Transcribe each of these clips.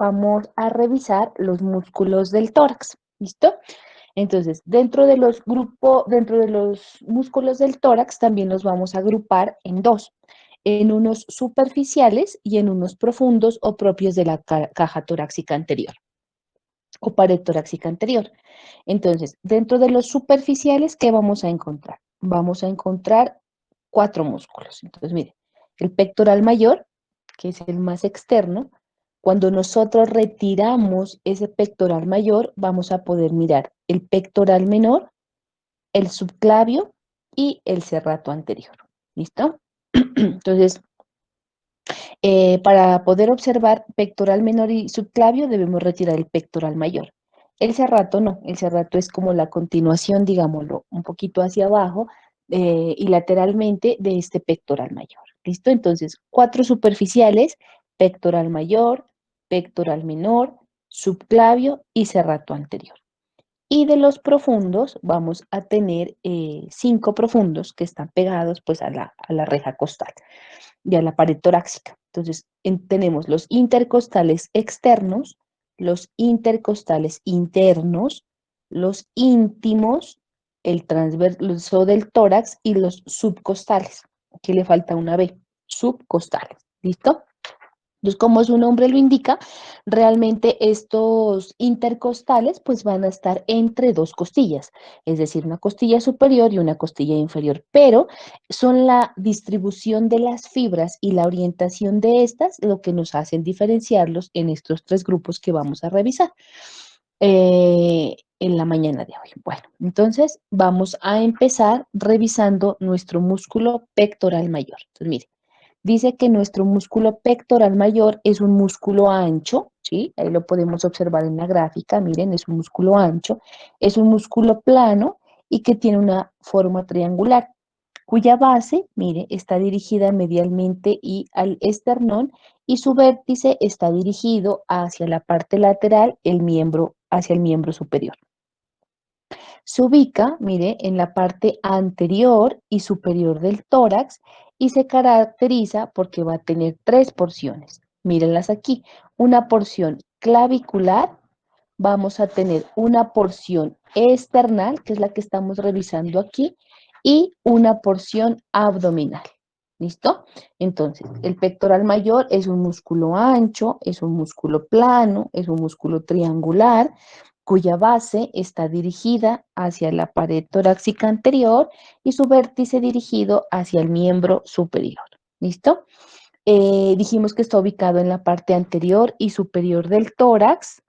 vamos a revisar los músculos del tórax. ¿Listo? Entonces, dentro de los músculos del tórax también los vamos a agrupar en dos, en unos superficiales y en unos profundos o propios de la caja torácica anterior o pared torácica anterior. Entonces, dentro de los superficiales, ¿qué vamos a encontrar? Vamos a encontrar cuatro músculos. Entonces, mire, el pectoral mayor, que es el más externo, cuando nosotros retiramos ese pectoral mayor, vamos a poder mirar el pectoral menor, el subclavio y el serrato anterior. ¿Listo? Entonces, para poder observar pectoral menor y subclavio debemos retirar el pectoral mayor. El serrato no, el serrato es como la continuación, digámoslo, un poquito hacia abajo y lateralmente de este pectoral mayor. ¿Listo? Entonces, cuatro superficiales, pectoral mayor, pectoral menor, subclavio y serrato anterior. Y de los profundos vamos a tener cinco profundos que están pegados pues a la reja costal y a la pared torácica. Entonces, tenemos los intercostales externos, los intercostales internos, los íntimos, el transverso del tórax y los subcostales. Aquí le falta una B, subcostales. ¿Listo? Entonces, como su nombre lo indica, realmente estos intercostales pues van a estar entre dos costillas, es decir, una costilla superior y una costilla inferior, pero son la distribución de las fibras y la orientación de estas lo que nos hacen diferenciarlos en estos tres grupos que vamos a revisar en la mañana de hoy. Bueno, entonces vamos a empezar revisando nuestro músculo pectoral mayor. Entonces, mire. Dice que nuestro músculo pectoral mayor es un músculo ancho, ¿sí? Ahí lo podemos observar en la gráfica, miren, es un músculo ancho, es un músculo plano y que tiene una forma triangular, cuya base, mire, está dirigida medialmente y al esternón y su vértice está dirigido hacia la parte lateral, hacia el miembro superior. Se ubica, mire, en la parte anterior y superior del tórax y se caracteriza porque va a tener tres porciones. Mírenlas aquí. Una porción clavicular, vamos a tener una porción external, que es la que estamos revisando aquí, y una porción abdominal. ¿Listo? Entonces, el pectoral mayor es un músculo ancho, es un músculo plano, es un músculo triangular, cuya base está dirigida hacia la pared torácica anterior y su vértice dirigido hacia el miembro superior. ¿Listo? Dijimos que está ubicado en la parte anterior y superior del tórax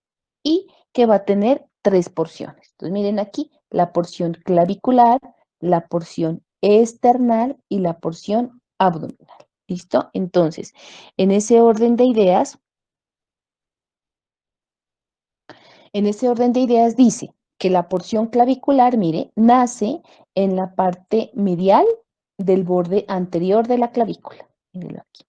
y que va a tener tres porciones. Entonces, miren aquí, la porción clavicular, la porción external y la porción abdominal. ¿Listo? Entonces, en ese orden de ideas, dice que la porción clavicular, mire, nace en la parte medial del borde anterior de la clavícula. Mírenlo aquí.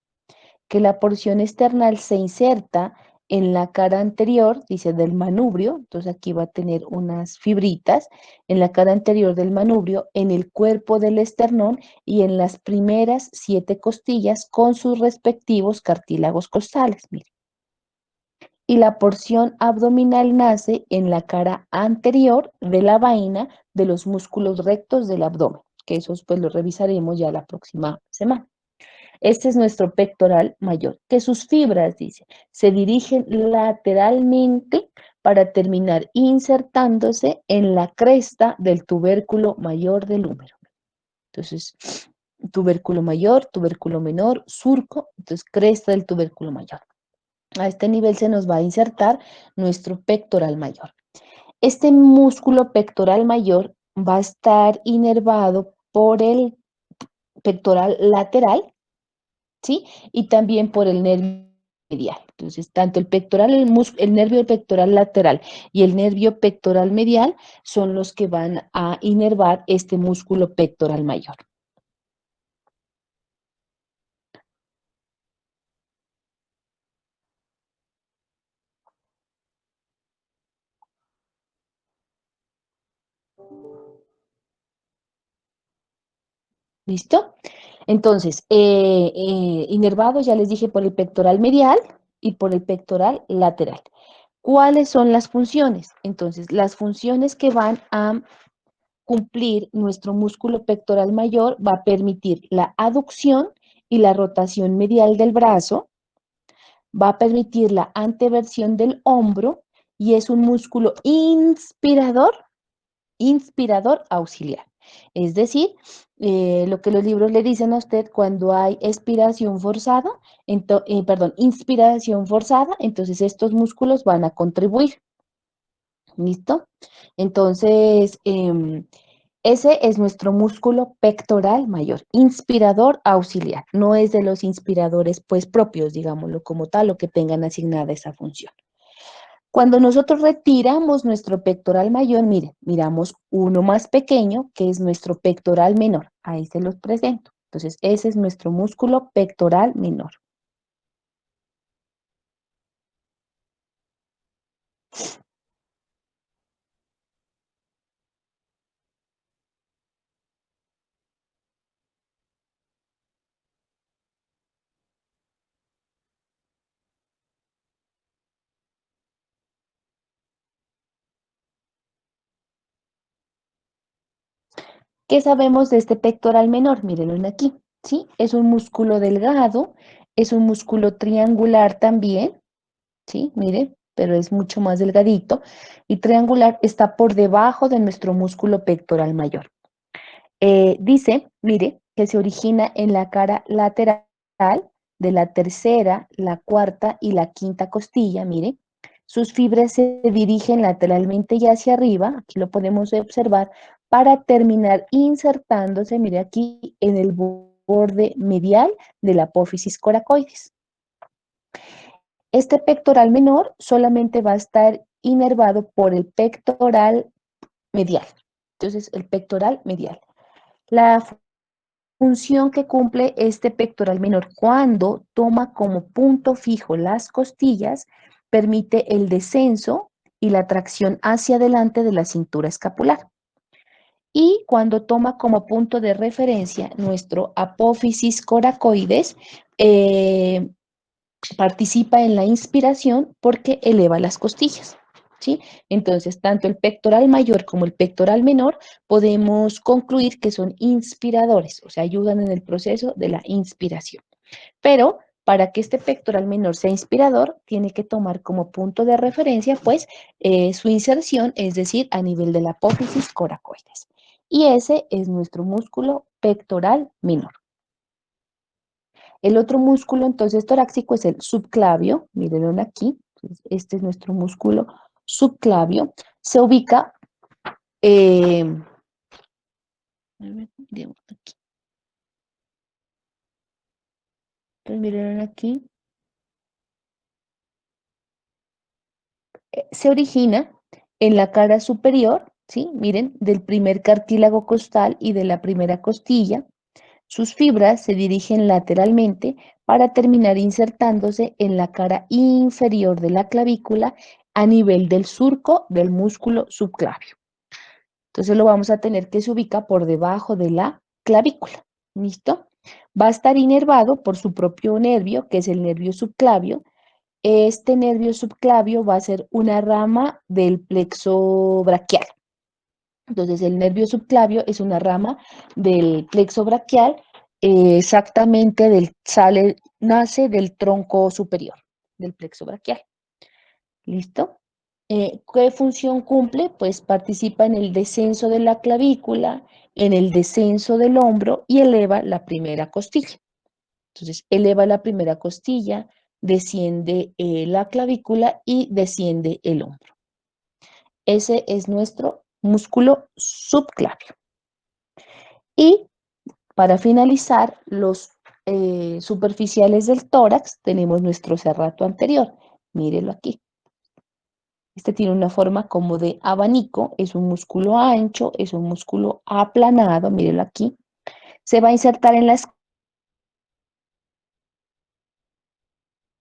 Que la porción external se inserta en la cara anterior, dice, del manubrio, entonces aquí va a tener unas fibritas en la cara anterior del manubrio, en el cuerpo del esternón y en las primeras 7 costillas con sus respectivos cartílagos costales. Mire. Y la porción abdominal nace en la cara anterior de la vaina de los músculos rectos del abdomen, que esos pues los revisaremos ya la próxima semana. Este es nuestro pectoral mayor, que sus fibras, dice, se dirigen lateralmente para terminar insertándose en la cresta del tubérculo mayor del húmero. Entonces, tubérculo mayor, tubérculo menor, surco, entonces cresta del tubérculo mayor. A este nivel se nos va a insertar nuestro pectoral mayor. Este músculo pectoral mayor va a estar inervado por el pectoral lateral, ¿sí? Y también por el nervio medial. Entonces, tanto el pectoral, el nervio pectoral lateral y el nervio pectoral medial son los que van a inervar este músculo pectoral mayor. ¿Listo? Entonces, inervado, ya les dije, por el pectoral medial, y por el pectoral lateral. ¿Cuáles son las funciones? Entonces, las funciones que van a cumplir nuestro músculo pectoral mayor va a permitir la aducción y la rotación medial del brazo, va a permitir la anteversión del hombro y es un músculo inspirador auxiliar. Es decir, lo que los libros le dicen a usted cuando hay expiración forzada, inspiración forzada, entonces estos músculos van a contribuir. ¿Listo? Entonces, ese es nuestro músculo pectoral mayor, inspirador auxiliar. No es de los inspiradores, pues, propios, digámoslo como tal, o que tengan asignada esa función. Cuando nosotros retiramos nuestro pectoral mayor, mire, miramos uno más pequeño, que es nuestro pectoral menor. Ahí se los presento. Entonces, ese es nuestro músculo pectoral menor. ¿Qué sabemos de este pectoral menor? Mírenlo aquí, ¿sí? Es un músculo delgado, es un músculo triangular también, ¿sí? Mire, pero es mucho más delgadito y triangular está por debajo de nuestro músculo pectoral mayor. Dice, mire, que se origina en la cara lateral de la tercera, la cuarta y la quinta costilla, mire. Sus fibras se dirigen lateralmente y hacia arriba, aquí lo podemos observar, para terminar insertándose, mire aquí, en el borde medial de la apófisis coracoides. Este pectoral menor solamente va a estar inervado por el pectoral medial. Entonces, el pectoral medial. La función que cumple este pectoral menor cuando toma como punto fijo las costillas permite el descenso y la tracción hacia adelante de la cintura escapular. Y cuando toma como punto de referencia nuestro apófisis coracoides, participa en la inspiración porque eleva las costillas. ¿Sí? Entonces, tanto el pectoral mayor como el pectoral menor podemos concluir que son inspiradores, o sea, ayudan en el proceso de la inspiración. Pero para que este pectoral menor sea inspirador, tiene que tomar como punto de referencia, pues, su inserción, es decir, a nivel de la apófisis coracoides. Y ese es nuestro músculo pectoral menor. El otro músculo, entonces, torácico es el subclavio. Mírenlo aquí. Este es nuestro músculo subclavio. Se ubica, eh, aquí. Entonces, mírenlo aquí. Se origina en la cara superior, ¿sí? Miren, del primer cartílago costal y de la primera costilla. Sus fibras se dirigen lateralmente para terminar insertándose en la cara inferior de la clavícula a nivel del surco del músculo subclavio. Entonces lo vamos a tener que se ubica por debajo de la clavícula. ¿Listo? Va a estar inervado por su propio nervio, que es el nervio subclavio. Este nervio subclavio va a ser una rama del plexo braquial. Entonces, el nervio subclavio es una rama del plexo braquial, exactamente nace del tronco superior del plexo braquial. ¿Listo? ¿Qué función cumple? Pues participa en el descenso de la clavícula, en el descenso del hombro y eleva la primera costilla. Entonces, eleva la primera costilla, desciende la clavícula y desciende el hombro. Ese es nuestro músculo subclavio. Y para finalizar, los superficiales del tórax, tenemos nuestro serrato anterior. Mírelo aquí. Este tiene una forma como de abanico, es un músculo ancho, es un músculo aplanado, mírelo aquí. Se va a insertar en las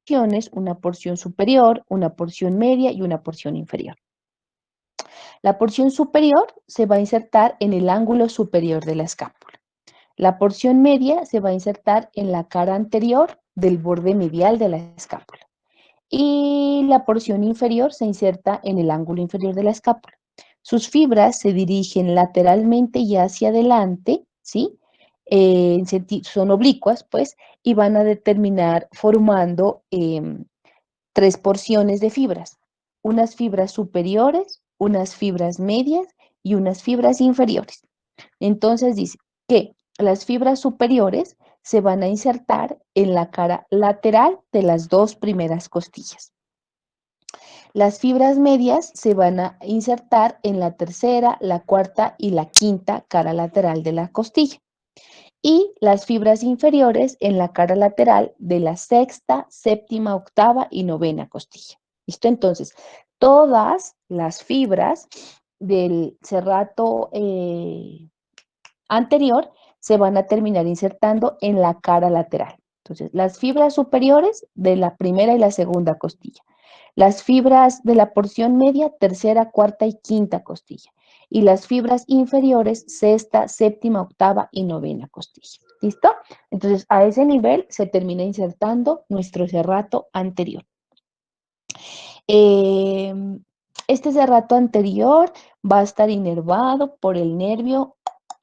porciones, una porción superior, una porción media y una porción inferior. La porción superior se va a insertar en el ángulo superior de la escápula. La porción media se va a insertar en la cara anterior del borde medial de la escápula. y la porción inferior se inserta en el ángulo inferior de la escápula. Sus fibras se dirigen lateralmente y hacia adelante, ¿sí? Son oblicuas, pues, y van a determinar formando tres porciones de fibras, unas fibras superiores, unas fibras medias y unas fibras inferiores. Entonces dice que las fibras superiores se van a insertar en la cara lateral de las dos primeras costillas. Las fibras medias se van a insertar en la tercera, la cuarta y la quinta cara lateral de la costilla. Y las fibras inferiores en la cara lateral de la sexta, séptima, octava y novena costilla. ¿Listo? Entonces, todas las fibras del serrato anterior se van a terminar insertando en la cara lateral. Entonces, las fibras superiores de la primera y la segunda costilla. Las fibras de la porción media, tercera, cuarta y quinta costilla. Y las fibras inferiores, sexta, séptima, octava y novena costilla. ¿Listo? Entonces, a ese nivel se termina insertando nuestro serrato anterior. Eh, este serrato anterior va a estar inervado por el nervio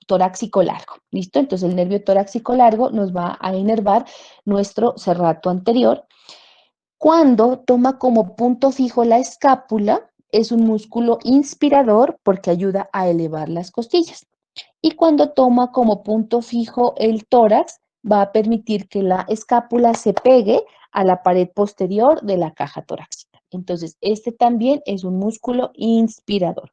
torácico largo, ¿listo? Entonces el nervio torácico largo nos va a inervar nuestro serrato anterior. Cuando toma como punto fijo la escápula, es un músculo inspirador porque ayuda a elevar las costillas. Y cuando toma como punto fijo el tórax, va a permitir que la escápula se pegue a la pared posterior de la caja torácica. Entonces, este también es un músculo inspirador.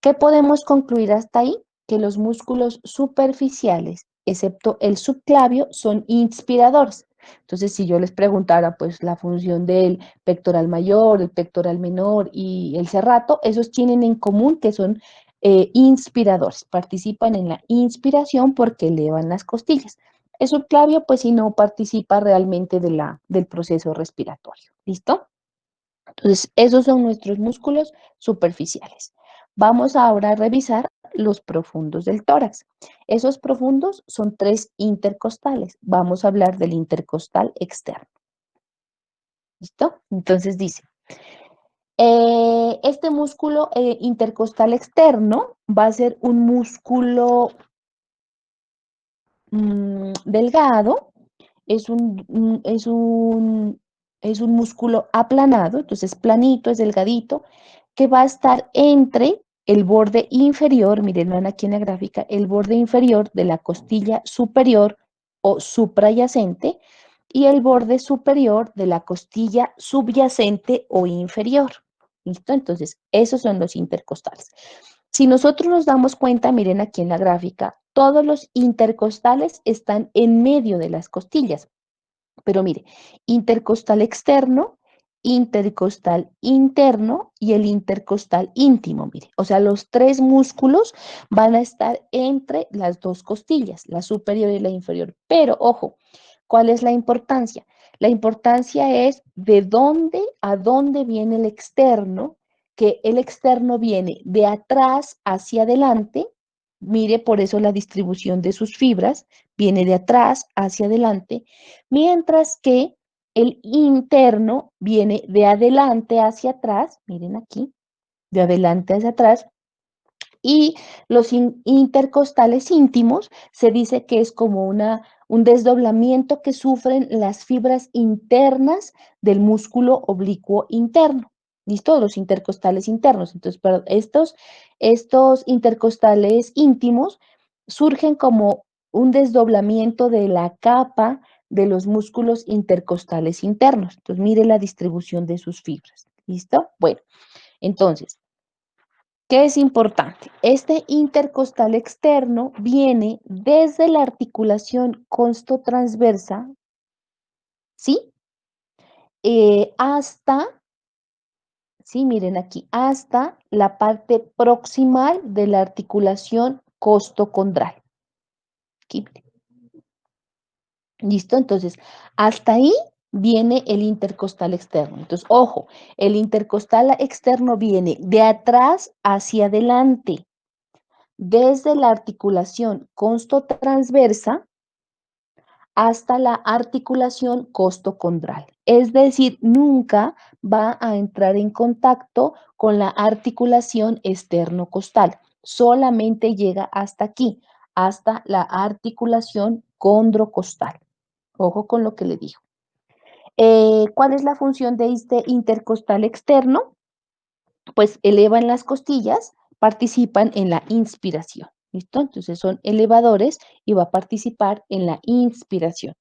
¿Qué podemos concluir hasta ahí? Que los músculos superficiales, excepto el subclavio, son inspiradores. Entonces, si yo les preguntara, pues, la función del pectoral mayor, el pectoral menor y el serrato, esos tienen en común que son inspiradores, participan en la inspiración porque elevan las costillas. El subclavio, pues, si no participa realmente del proceso respiratorio. ¿Listo? Entonces, esos son nuestros músculos superficiales. Vamos ahora a revisar los profundos del tórax. Esos profundos son tres intercostales. Vamos a hablar del intercostal externo. ¿Listo? Entonces dice, este músculo intercostal externo va a ser un músculo delgado, es un músculo aplanado, entonces planito, es delgadito, que va a estar entre el borde inferior, miren aquí en la gráfica, el borde inferior de la costilla superior o suprayacente y el borde superior de la costilla subyacente o inferior. ¿Listo? Entonces, esos son los intercostales. Si nosotros nos damos cuenta, miren aquí en la gráfica, todos los intercostales están en medio de las costillas. Pero mire, intercostal externo, intercostal interno y el intercostal íntimo, mire. O sea, los tres músculos van a estar entre las dos costillas, la superior y la inferior. Pero ojo, ¿cuál es la importancia? La importancia es de dónde a dónde viene el externo, que el externo viene de atrás hacia adelante. Mire, por eso la distribución de sus fibras viene de atrás hacia adelante, mientras que el interno viene de adelante hacia atrás, miren aquí, de adelante hacia atrás, y los intercostales íntimos se dice que es como un desdoblamiento que sufren las fibras internas del músculo oblicuo interno. ¿Listo? Los intercostales internos. Entonces, pero estos intercostales íntimos surgen como un desdoblamiento de la capa de los músculos intercostales internos. Entonces, mire la distribución de sus fibras. ¿Listo? Bueno, entonces, ¿qué es importante? Este intercostal externo viene desde la articulación costotransversa, ¿sí? Hasta, sí, miren aquí, hasta la parte proximal de la articulación costocondral. Aquí, ¿listo? Entonces, hasta ahí viene el intercostal externo. Entonces, ojo, el intercostal externo viene de atrás hacia adelante, desde la articulación costotransversa hasta la articulación costocondral. Es decir, nunca va a entrar en contacto con la articulación esternocostal. Solamente llega hasta aquí, hasta la articulación condrocostal. Ojo con lo que le digo. ¿Cuál es la función de este intercostal externo? Pues elevan las costillas, participan en la inspiración. ¿Listo? Entonces son elevadores y va a participar en la inspiración.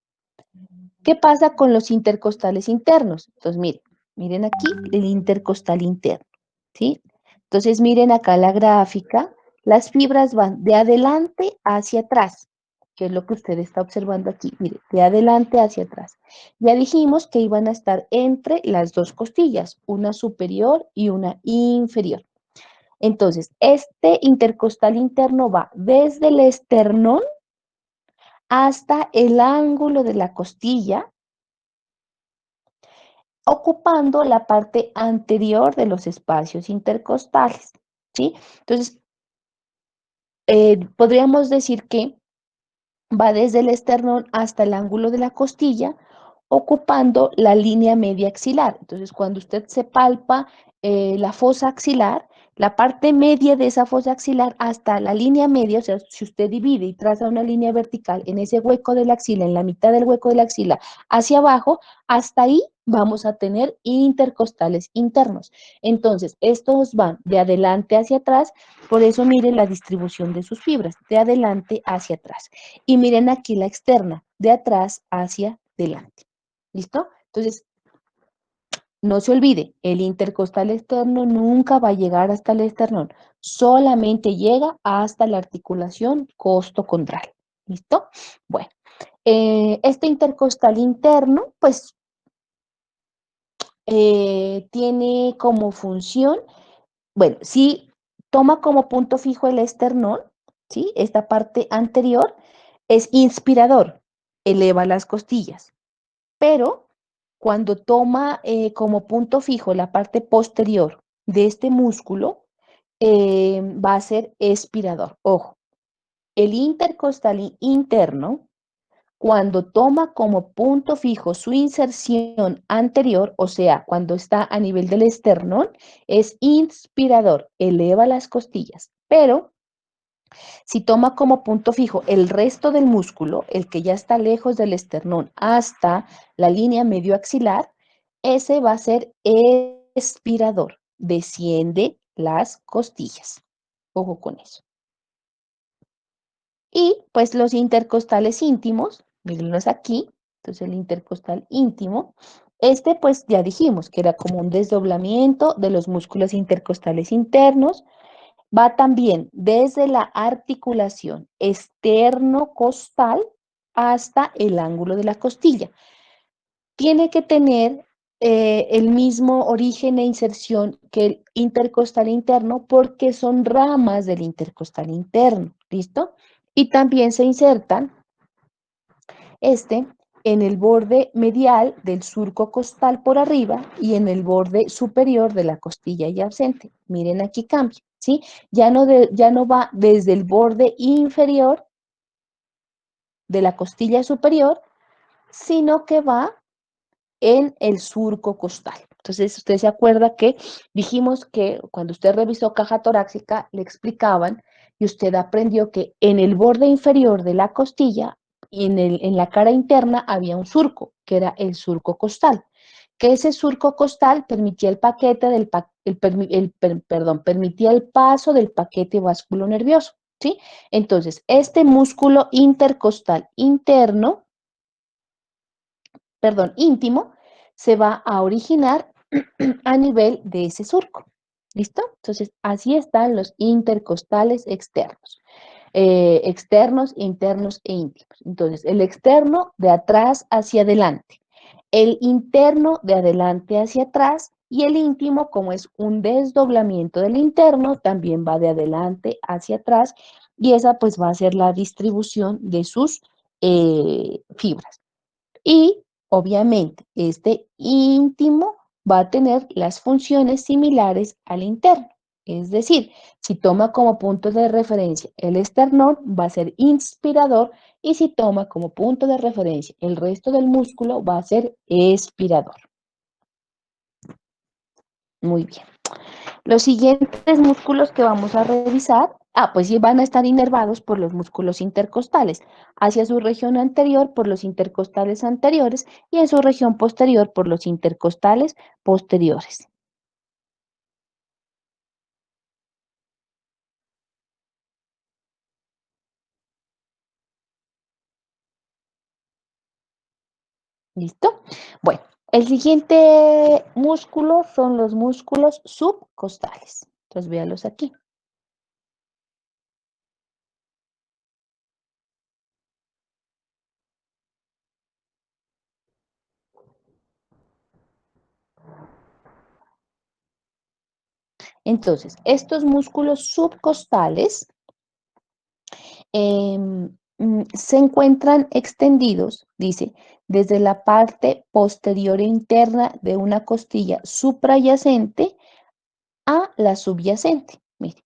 ¿Qué pasa con los intercostales internos? Entonces, miren aquí el intercostal interno, ¿sí? Entonces, miren acá la gráfica, las fibras van de adelante hacia atrás, que es lo que usted está observando aquí, mire, de adelante hacia atrás. Ya dijimos que iban a estar entre las dos costillas, una superior y una inferior. Entonces, este intercostal interno va desde el esternón hasta el ángulo de la costilla, ocupando la parte anterior de los espacios intercostales, ¿sí? Entonces, podríamos decir que va desde el esternón hasta el ángulo de la costilla, ocupando la línea media axilar. Entonces, cuando usted se palpa la fosa axilar, la parte media de esa fosa axilar hasta la línea media, o sea, si usted divide y traza una línea vertical en ese hueco de la axila, en la mitad del hueco de la axila, hacia abajo, hasta ahí vamos a tener intercostales internos. Entonces, estos van de adelante hacia atrás, por eso miren la distribución de sus fibras, de adelante hacia atrás. Y miren aquí la externa, de atrás hacia delante. ¿Listo? Entonces, no se olvide, el intercostal externo nunca va a llegar hasta el esternón, solamente llega hasta la articulación costocondral. ¿Listo? Bueno, este intercostal interno, pues, tiene como función, bueno, si toma como punto fijo el esternón, ¿sí? Esta parte anterior es inspirador, eleva las costillas, pero cuando toma como punto fijo la parte posterior de este músculo, va a ser expirador. Ojo, el intercostal interno, cuando toma como punto fijo su inserción anterior, o sea, cuando está a nivel del esternón, es inspirador, eleva las costillas, pero si toma como punto fijo el resto del músculo, el que ya está lejos del esternón hasta la línea medio axilar, ese va a ser expirador, desciende las costillas. Ojo con eso. Y pues los intercostales íntimos, mírenlos aquí, entonces el intercostal íntimo, este pues ya dijimos que era como un desdoblamiento de los músculos intercostales internos, va también desde la articulación externo-costal hasta el ángulo de la costilla. Tiene que tener el mismo origen e inserción que el intercostal interno porque son ramas del intercostal interno, ¿listo? Y también se insertan este en el borde medial del surco costal por arriba y en el borde superior de la costilla yadyacente. Miren aquí cambia, ¿sí? Ya no va desde el borde inferior de la costilla superior, sino que va en el surco costal. Entonces, usted se acuerda que dijimos que cuando usted revisó caja torácica, le explicaban y usted aprendió que en el borde inferior de la costilla y en la cara interna había un surco, que era el surco costal. Que ese surco costal permitía el paquete del permitía el paso del paquete vasculo nervioso, ¿sí? Entonces, este músculo intercostal interno, perdón, íntimo, se va a originar a nivel de ese surco. ¿Listo? Entonces, así están los intercostales externos. Externos, internos e íntimos. Entonces, el externo de atrás hacia adelante, el interno de adelante hacia atrás y el íntimo, como es un desdoblamiento del interno, también va de adelante hacia atrás y esa pues va a ser la distribución de sus fibras. Y obviamente este íntimo va a tener las funciones similares al interno. Es decir, si toma como punto de referencia el esternón, va a ser inspirador Y si toma como punto de referencia el resto del músculo, va a ser expirador. Muy bien. Los siguientes músculos que vamos a revisar, pues sí van a estar inervados por los músculos intercostales, hacia su región anterior por los intercostales anteriores y en su región posterior por los intercostales posteriores. ¿Listo? Bueno, el siguiente músculo son los músculos subcostales. Entonces, véalos aquí. Entonces, estos músculos subcostales se encuentran extendidos, dice, desde la parte posterior e interna de una costilla suprayacente a la subyacente. Mire,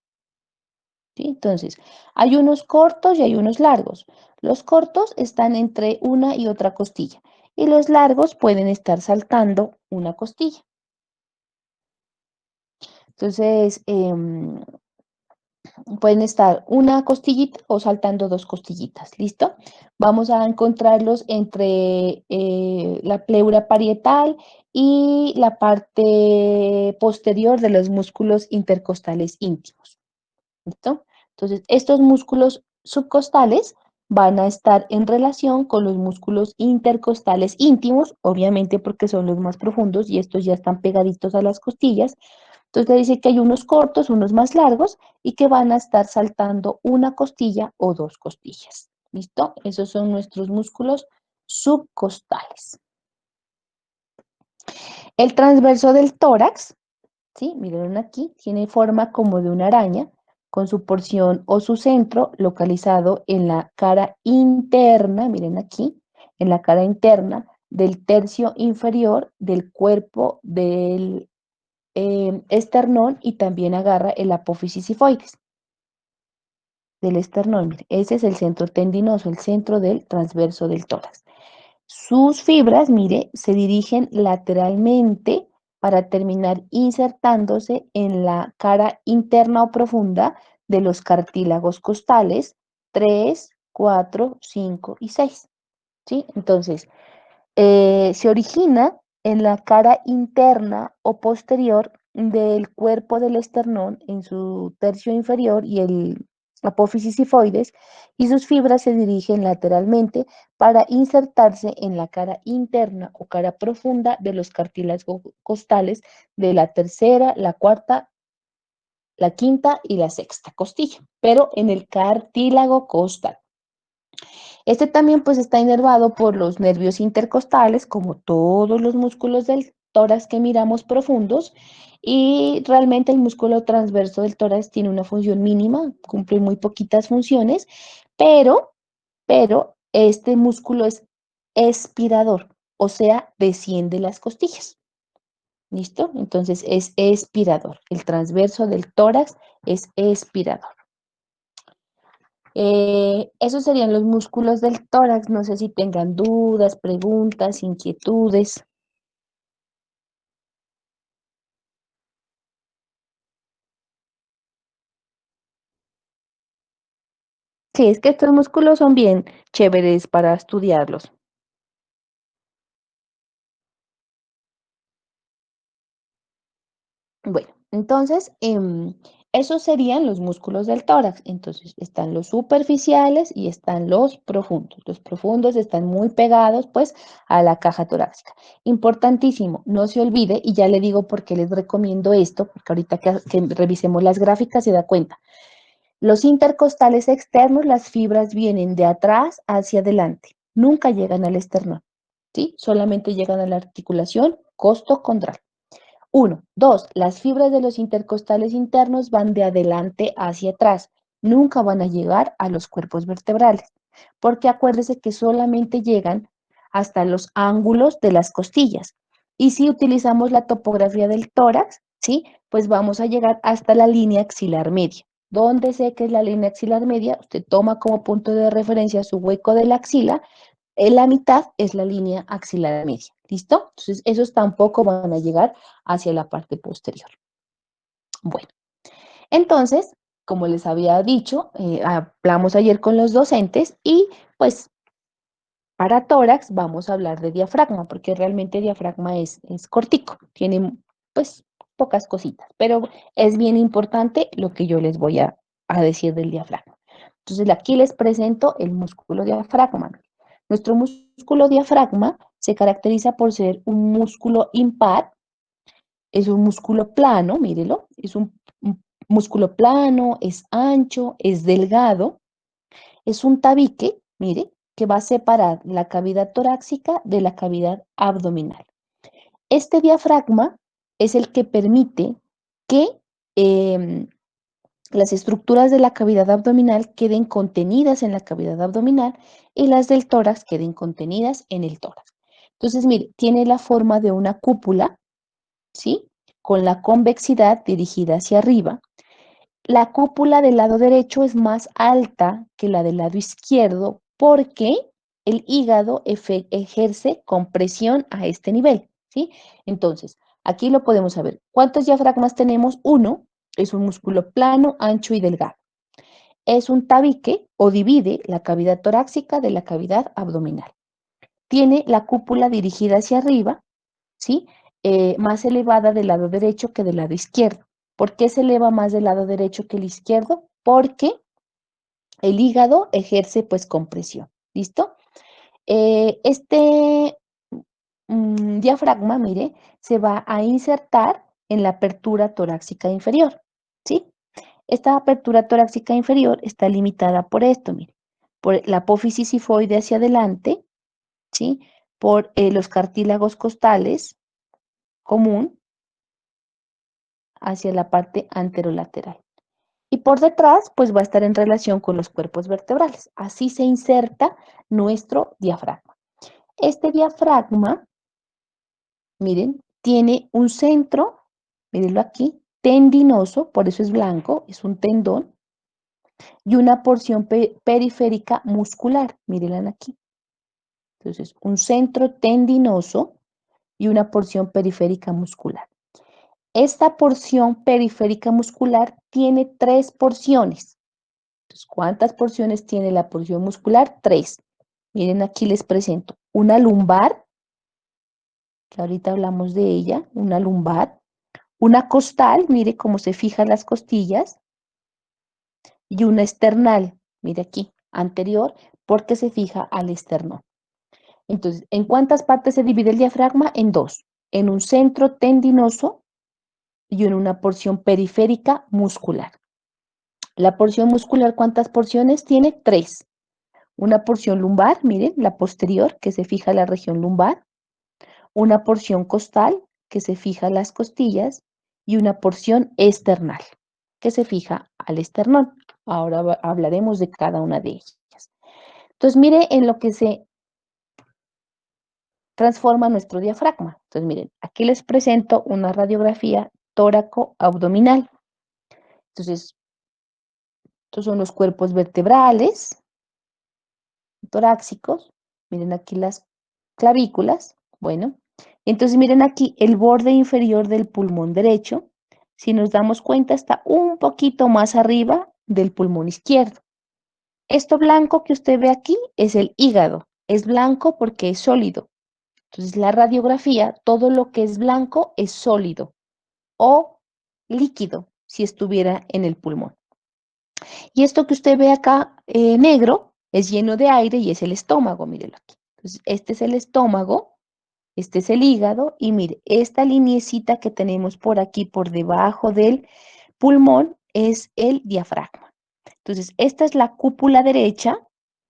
¿sí? Entonces, hay unos cortos y hay unos largos. Los cortos están entre una y otra costilla y los largos pueden estar saltando una costilla. Entonces, pueden estar una costillita o saltando dos costillitas, ¿listo? Vamos a encontrarlos entre la pleura parietal y la parte posterior de los músculos intercostales íntimos, ¿listo? Entonces, estos músculos subcostales van a estar en relación con los músculos intercostales íntimos, obviamente porque son los más profundos y estos ya están pegaditos a las costillas. Entonces te dice que hay unos cortos, unos más largos y que van a estar saltando una costilla o dos costillas. ¿Listo? Esos son nuestros músculos subcostales. El transverso del tórax, ¿sí? Miren aquí, tiene forma como de una araña con su porción o su centro localizado en la cara interna, miren aquí, en la cara interna del tercio inferior del cuerpo del esternón y también agarra el apófisis sifoides del esternón. Mire, ese es el centro tendinoso, el centro del transverso del tórax. Sus fibras, mire, se dirigen lateralmente para terminar insertándose en la cara interna o profunda de los cartílagos costales 3, 4, 5 y 6. ¿Sí? Entonces, se origina en la cara interna o posterior del cuerpo del esternón, en su tercio inferior y el apófisis sifoides, y sus fibras se dirigen lateralmente para insertarse en la cara interna o cara profunda de los cartílagos costales de la tercera, la cuarta, la quinta y la sexta costilla, pero en el cartílago costal. Este también pues está inervado por los nervios intercostales, como todos los músculos del tórax que miramos profundos, y realmente el músculo transverso del tórax tiene una función mínima, cumple muy poquitas funciones, pero este músculo es expirador, o sea, desciende las costillas. ¿Listo? Entonces es expirador. El transverso del tórax es expirador. Esos serían los músculos del tórax. No sé si tengan dudas, preguntas, inquietudes. Sí, es que estos músculos son bien chéveres para estudiarlos. Bueno, entonces, esos serían los músculos del tórax. Entonces, están los superficiales y están los profundos. Los profundos están muy pegados, pues, a la caja torácica. Importantísimo, no se olvide, y ya le digo por qué les recomiendo esto, porque ahorita que revisemos las gráficas se da cuenta. Los intercostales externos, las fibras vienen de atrás hacia adelante, nunca llegan al esternón, ¿sí? Solamente llegan a la articulación costocondral. Uno. Dos, las fibras de los intercostales internos van de adelante hacia atrás, nunca van a llegar a los cuerpos vertebrales, porque acuérdese que solamente llegan hasta los ángulos de las costillas. Y si utilizamos la topografía del tórax, ¿sí? Pues vamos a llegar hasta la línea axilar media. ¿Dónde sé que es la línea axilar media? Usted toma como punto de referencia su hueco de la axila. En la mitad es la línea axilar media. ¿Listo? Entonces, esos tampoco van a llegar hacia la parte posterior. Bueno, entonces, como les había dicho, hablamos ayer con los docentes y pues para tórax vamos a hablar de diafragma, porque realmente diafragma es cortico, tiene pues pocas cositas, pero es bien importante lo que yo les voy a decir del diafragma. Entonces aquí les presento el músculo diafragma. Nuestro músculo diafragma se caracteriza por ser un músculo impar, es un músculo plano, mírelo, es un músculo plano, es ancho, es delgado, es un tabique, mire, que va a separar la cavidad torácica de la cavidad abdominal. Este diafragma es el que permite que em, las estructuras de la cavidad abdominal queden contenidas en la cavidad abdominal y las del tórax queden contenidas en el tórax. Entonces, mire, tiene la forma de una cúpula, ¿sí? Con la convexidad dirigida hacia arriba. La cúpula del lado derecho es más alta que la del lado izquierdo porque el hígado ejerce compresión a este nivel, ¿sí? Entonces, aquí lo podemos saber. ¿Cuántos diafragmas tenemos? Uno, es un músculo plano, ancho y delgado. Es un tabique o divide la cavidad torácica de la cavidad abdominal. Tiene la cúpula dirigida hacia arriba, ¿sí? Más elevada del lado derecho que del lado izquierdo. ¿Por qué se eleva más del lado derecho que el izquierdo? Porque el hígado ejerce pues compresión. ¿Listo? Este diafragma, mire, se va a insertar en la apertura torácica inferior. ¿Sí? Esta apertura torácica inferior está limitada por esto, mire, por la apófisis sifoide hacia adelante, ¿sí? Por los cartílagos costales común hacia la parte anterolateral. Y por detrás, pues va a estar en relación con los cuerpos vertebrales. Así se inserta nuestro diafragma. Este diafragma, miren, tiene un centro, mírenlo aquí, tendinoso, por eso es blanco, es un tendón, y una porción periférica muscular, mírenla aquí. Entonces, un centro tendinoso y una porción periférica muscular. Esta porción periférica muscular tiene 3 porciones. Entonces, ¿cuántas porciones tiene la porción muscular? 3. Miren, aquí les presento una lumbar, que ahorita hablamos de ella, una lumbar, una costal, mire cómo se fijan las costillas, y una esternal, mire aquí, anterior, porque se fija al esternón. Entonces, ¿en cuántas partes se divide el diafragma? En 2, en un centro tendinoso y en una porción periférica muscular. La porción muscular, ¿cuántas porciones tiene? 3. Una porción lumbar, miren, la posterior, que se fija la región lumbar. Una porción costal, que se fija las costillas. Y una porción esternal, que se fija al esternón. Ahora hablaremos de cada una de ellas. Entonces, mire en lo que se transforma nuestro diafragma. Entonces, miren, aquí les presento una radiografía tóraco-abdominal. Entonces, estos son los cuerpos vertebrales torácicos. Miren aquí las clavículas. Bueno, entonces miren aquí el borde inferior del pulmón derecho. Si nos damos cuenta, está un poquito más arriba del pulmón izquierdo. Esto blanco que usted ve aquí es el hígado. Es blanco porque es sólido. Entonces, la radiografía, todo lo que es blanco es sólido o líquido si estuviera en el pulmón. Y esto que usted ve acá negro es lleno de aire y es el estómago, mírelo aquí. Entonces, este es el estómago, este es el hígado y mire, esta liniecita que tenemos por aquí, por debajo del pulmón, es el diafragma. Entonces, esta es la cúpula derecha,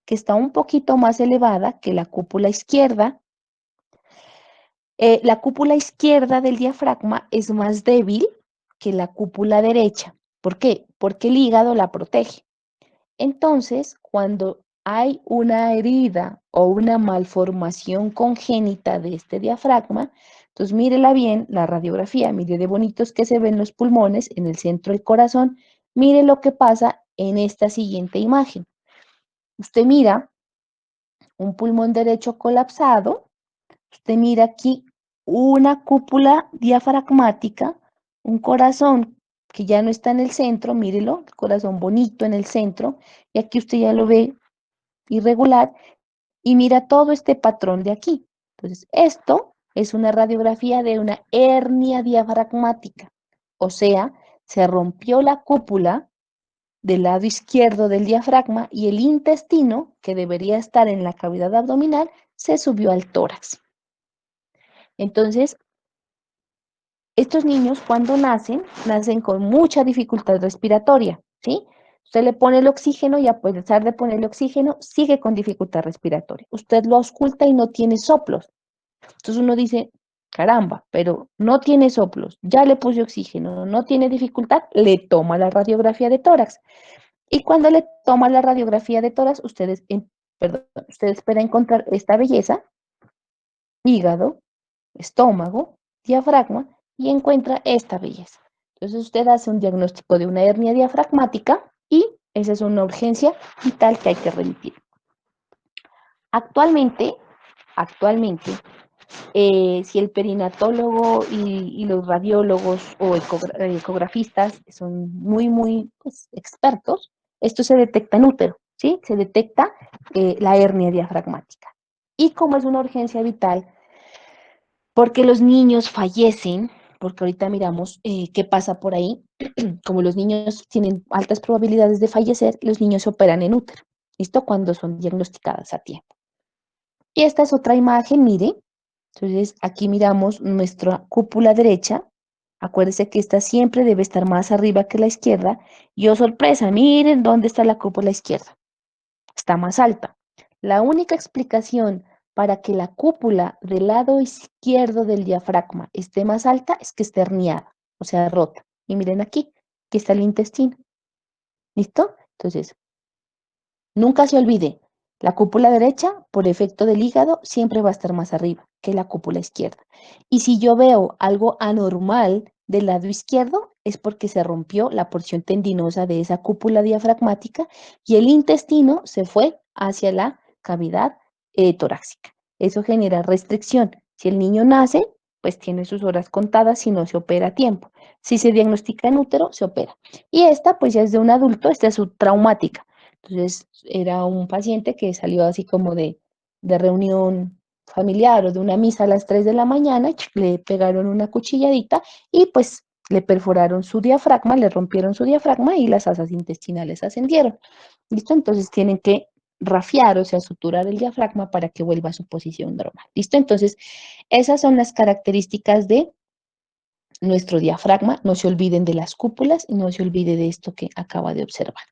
que está un poquito más elevada que la cúpula izquierda. La cúpula izquierda del diafragma es más débil que la cúpula derecha. ¿Por qué? Porque el hígado la protege. Entonces, cuando hay una herida o una malformación congénita de este diafragma, entonces mírela bien, la radiografía, mire de bonitos que se ven los pulmones en el centro del corazón, Mire lo que pasa en esta siguiente imagen. Usted mira un pulmón derecho colapsado, usted mira aquí una cúpula diafragmática, un corazón que ya no está en el centro, mírelo, el corazón bonito en el centro, y aquí usted ya lo ve irregular, y mira todo este patrón de aquí. Entonces, esto es una radiografía de una hernia diafragmática, o sea, se rompió la cúpula del lado izquierdo del diafragma y el intestino, que debería estar en la cavidad abdominal, se subió al tórax. Entonces, estos niños cuando nacen con mucha dificultad respiratoria, ¿sí? Usted le pone el oxígeno y a pesar de ponerle oxígeno, sigue con dificultad respiratoria. Usted lo ausculta y no tiene soplos. Entonces uno dice, caramba, pero no tiene soplos, ya le puse oxígeno, no tiene dificultad, le toma la radiografía de tórax. Y cuando le toma la radiografía de tórax, usted espera encontrar esta belleza, hígado, estómago, diafragma, y encuentra esta belleza. Entonces usted hace un diagnóstico de una hernia diafragmática y esa es una urgencia vital que hay que remitir. Actualmente, actualmente, si el perinatólogo y los radiólogos o ecografistas son muy pues, expertos, esto se detecta en útero, ¿sí? Se detecta la hernia diafragmática. Y como es una urgencia vital, porque los niños fallecen, porque ahorita miramos qué pasa por ahí, como los niños tienen altas probabilidades de fallecer, los niños se operan en útero, ¿listo? Cuando son diagnosticadas a tiempo. Y esta es otra imagen, mire. Entonces, aquí miramos nuestra cúpula derecha. Acuérdese que esta siempre debe estar más arriba que la izquierda. Y oh sorpresa, miren dónde está la cúpula izquierda. Está más alta. La única explicación para que la cúpula del lado izquierdo del diafragma esté más alta es que esté herniada, o sea, rota. Y miren aquí está el intestino. ¿Listo? Entonces, nunca se olvide, la cúpula derecha, por efecto del hígado, siempre va a estar más arriba que la cúpula izquierda. Y si yo veo algo anormal del lado izquierdo, es porque se rompió la porción tendinosa de esa cúpula diafragmática y el intestino se fue hacia la cavidad torácica. Eso genera restricción. Si el niño nace, pues tiene sus horas contadas si no se opera a tiempo. Si se diagnostica en útero, se opera. Y esta, pues ya es de un adulto, esta es subtraumática. Entonces, era un paciente que salió así como de reunión familiar o de una misa a las 3 de la mañana, le pegaron una cuchilladita y pues le perforaron su diafragma, le rompieron su diafragma y las asas intestinales ascendieron. ¿Listo? Entonces tienen que rafiar, o sea, suturar el diafragma para que vuelva a su posición normal. ¿Listo? Entonces, esas son las características de nuestro diafragma. No se olviden de las cúpulas y no se olvide de esto que acaba de observar.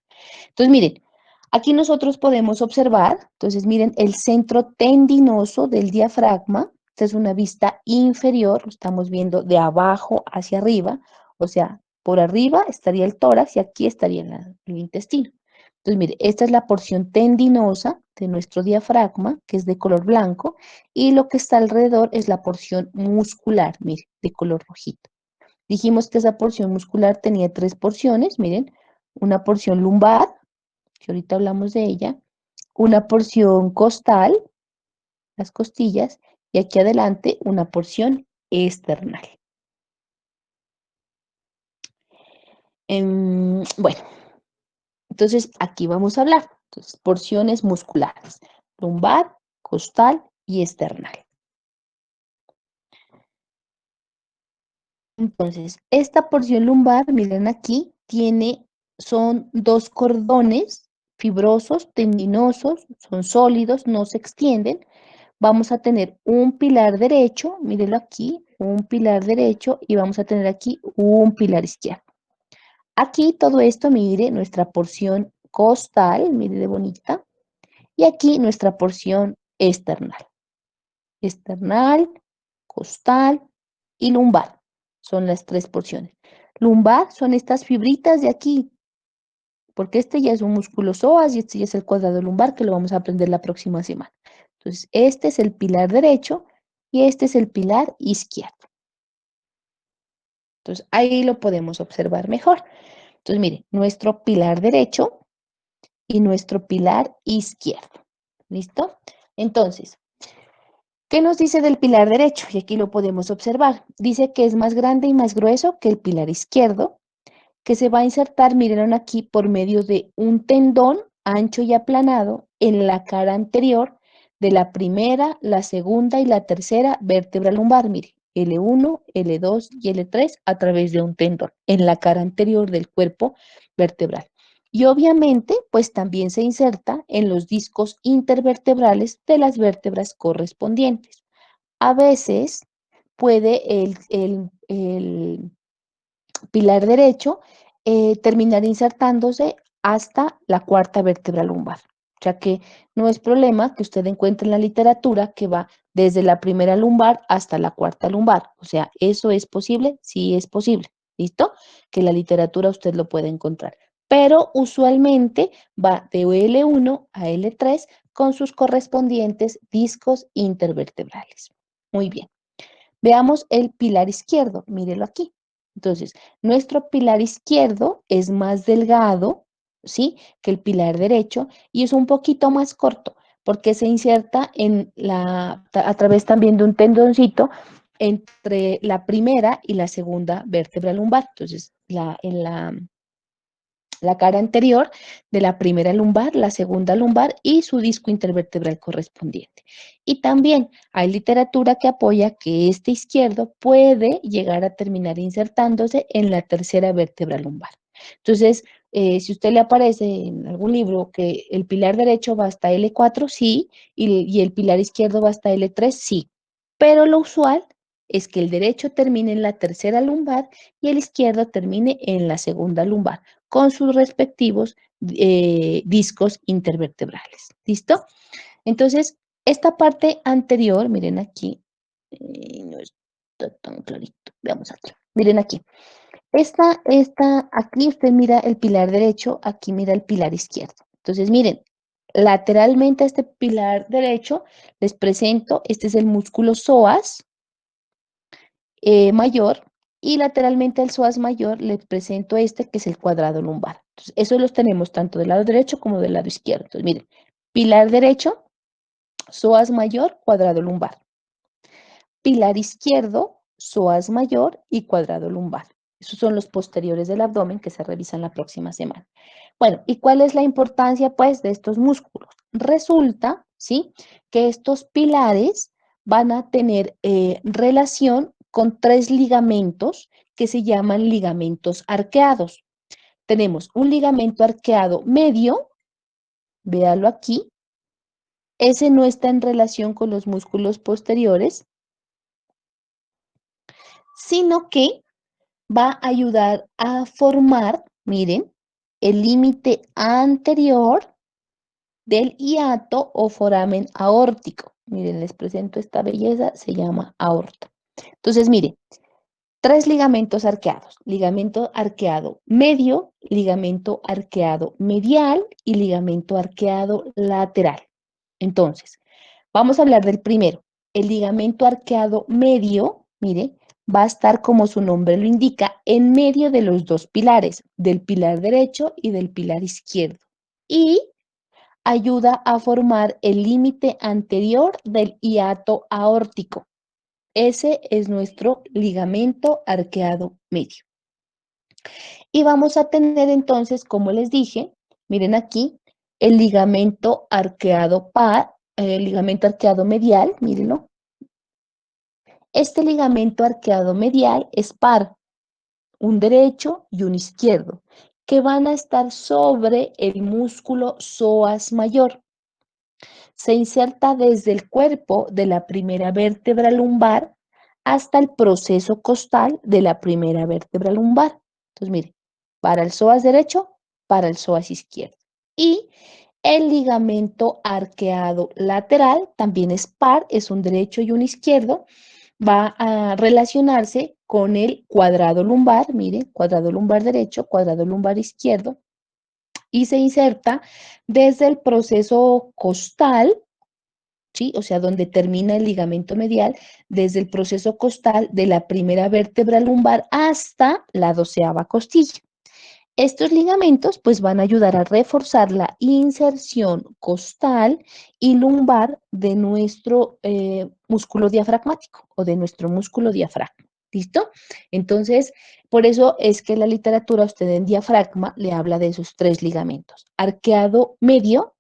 Entonces, miren, aquí nosotros podemos observar, entonces miren, el centro tendinoso del diafragma, esta es una vista inferior, lo estamos viendo de abajo hacia arriba, o sea, por arriba estaría el tórax y aquí estaría el intestino. Entonces, mire, esta es la porción tendinosa de nuestro diafragma, que es de color blanco, y lo que está alrededor es la porción muscular, mire, de color rojito. Dijimos que esa porción muscular tenía tres porciones, miren, una porción lumbar, que ahorita hablamos de ella, una porción costal, las costillas, y aquí adelante una porción external. Bueno, entonces aquí vamos a hablar. Entonces, porciones musculares, lumbar, costal y external. Entonces, esta porción lumbar, miren aquí, son dos cordones fibrosos, tendinosos, son sólidos, no se extienden. Vamos a tener un pilar derecho, mírenlo aquí, un pilar derecho y vamos a tener aquí un pilar izquierdo. Aquí todo esto, mire, nuestra porción costal, mire de bonita, y aquí nuestra porción external. External, costal y lumbar. Son las tres porciones. Lumbar son estas fibritas de aquí, porque este ya es un músculo psoas y este ya es el cuadrado lumbar que lo vamos a aprender la próxima semana. Entonces, este es el pilar derecho y este es el pilar izquierdo. Entonces, ahí lo podemos observar mejor. Entonces, mire, nuestro pilar derecho y nuestro pilar izquierdo. ¿Listo? Entonces, ¿qué nos dice del pilar derecho? Y aquí lo podemos observar. Dice que es más grande y más grueso que el pilar izquierdo, que se va a insertar, miren aquí, por medio de un tendón ancho y aplanado en la cara anterior de la primera, la segunda y la tercera vértebra lumbar, mire, L1, L2 y L3 a través de un tendón en la cara anterior del cuerpo vertebral. Y obviamente, pues también se inserta en los discos intervertebrales de las vértebras correspondientes. A veces puede el pilar derecho terminar insertándose hasta la cuarta vértebra lumbar. O sea que no es problema que usted encuentre en la literatura que va desde la primera lumbar hasta la cuarta lumbar. O sea, ¿eso es posible? Sí es posible. ¿Listo? Que en la literatura usted lo puede encontrar. Pero usualmente va de L1 a L3 con sus correspondientes discos intervertebrales. Muy bien. Veamos el pilar izquierdo, mírelo aquí. Entonces, nuestro pilar izquierdo es más delgado, ¿sí? Que el pilar derecho y es un poquito más corto porque se inserta a través también de un tendoncito entre la primera y la segunda vértebra lumbar. Entonces, en la cara anterior de la primera lumbar, la segunda lumbar y su disco intervertebral correspondiente. Y también hay literatura que apoya que este izquierdo puede llegar a terminar insertándose en la tercera vértebra lumbar. Entonces, si usted le aparece en algún libro que el pilar derecho va hasta L4, sí, y el pilar izquierdo va hasta L3, sí. Pero lo usual es que el derecho termine en la tercera lumbar y el izquierdo termine en la segunda lumbar con sus respectivos discos intervertebrales. ¿Listo? Entonces, esta parte anterior, miren aquí, no está tan clarito, veamos aquí, miren aquí. Aquí usted mira el pilar derecho, aquí mira el pilar izquierdo. Entonces, miren, lateralmente a este pilar derecho les presento, este es el músculo psoas, mayor y lateralmente al psoas mayor les presento este que es el cuadrado lumbar. Entonces, esos los tenemos tanto del lado derecho como del lado izquierdo. Entonces, miren, pilar derecho, psoas mayor, cuadrado lumbar. Pilar izquierdo, psoas mayor y cuadrado lumbar. Esos son los posteriores del abdomen que se revisan la próxima semana. Bueno, ¿y cuál es la importancia pues de estos músculos? Resulta, ¿sí? Que estos pilares van a tener relación con tres ligamentos que se llaman ligamentos arqueados. Tenemos un ligamento arqueado medio, véalo aquí, ese no está en relación con los músculos posteriores, sino que va a ayudar a formar, miren, el límite anterior del hiato o foramen aórtico. Miren, les presento esta belleza, se llama aorta. Entonces, miren, tres ligamentos arqueados, ligamento arqueado medio, ligamento arqueado medial y ligamento arqueado lateral. Entonces, vamos a hablar del primero. El ligamento arqueado medio, mire, va a estar como su nombre lo indica, en medio de los dos pilares, del pilar derecho y del pilar izquierdo. Y ayuda a formar el límite anterior del hiato aórtico. Ese es nuestro ligamento arqueado medio. Y vamos a tener entonces, como les dije, miren aquí, el ligamento arqueado el ligamento arqueado medial, mírenlo. Este ligamento arqueado medial es par, un derecho y un izquierdo, que van a estar sobre el músculo psoas mayor. Se inserta desde el cuerpo de la primera vértebra lumbar hasta el proceso costal de la primera vértebra lumbar. Entonces, mire, para el psoas derecho, para el psoas izquierdo. Y el ligamento arqueado lateral también es par, es un derecho y un izquierdo. Va a relacionarse con el cuadrado lumbar, mire, cuadrado lumbar derecho, cuadrado lumbar izquierdo, y se inserta desde el proceso costal, ¿sí? O sea, donde termina el ligamento medial, desde el proceso costal de la primera vértebra lumbar hasta la 12ª costilla. Estos ligamentos pues van a ayudar a reforzar la inserción costal y lumbar de nuestro músculo diafragmático o de nuestro músculo diafragma. ¿Listo? Entonces, por eso es que la literatura, usted en diafragma le habla de esos tres ligamentos. Arqueado medio,